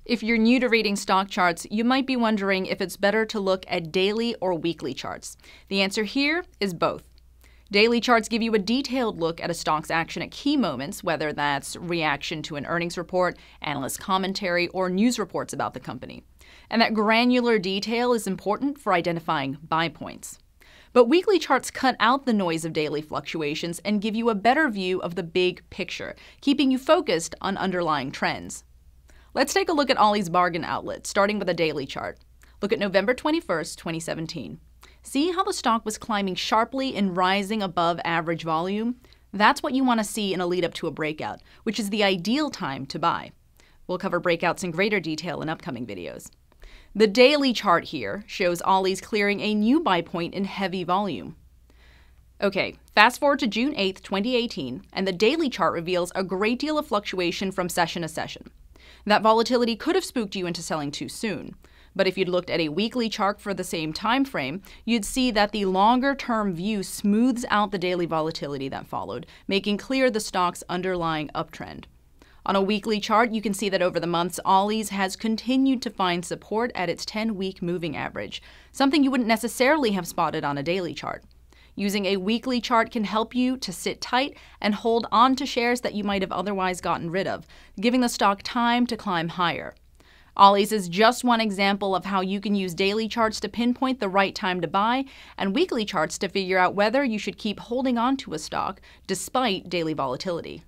If you're new to reading stock charts, you might be wondering if it's better to look at daily or weekly charts. The answer here is both. Daily charts give you a detailed look at a stock's action at key moments, whether that's reaction to an earnings report, analyst commentary, or news reports about the company. And that granular detail is important for identifying buy points. But weekly charts cut out the noise of daily fluctuations and give you a better view of the big picture, keeping you focused on underlying trends. Let's take a look at Ollie's bargain outlet, starting with a daily chart. Look at November 21st, 2017. See how the stock was climbing sharply and rising above average volume? That's what you want to see in a lead up to a breakout, which is the ideal time to buy. We'll cover breakouts in greater detail in upcoming videos. The daily chart here shows Ollie's clearing a new buy point in heavy volume. Okay, fast forward to June 8th, 2018, and the daily chart reveals a great deal of fluctuation from session to session. That volatility could have spooked you into selling too soon. But if you'd looked at a weekly chart for the same time frame, you'd see that the longer-term view smooths out the daily volatility that followed, making clear the stock's underlying uptrend. On a weekly chart, you can see that over the months, Ollie's has continued to find support at its 10-week moving average, something you wouldn't necessarily have spotted on a daily chart. Using a weekly chart can help you to sit tight and hold on to shares that you might have otherwise gotten rid of, giving the stock time to climb higher. Ollie's is just one example of how you can use daily charts to pinpoint the right time to buy and weekly charts to figure out whether you should keep holding on to a stock despite daily volatility.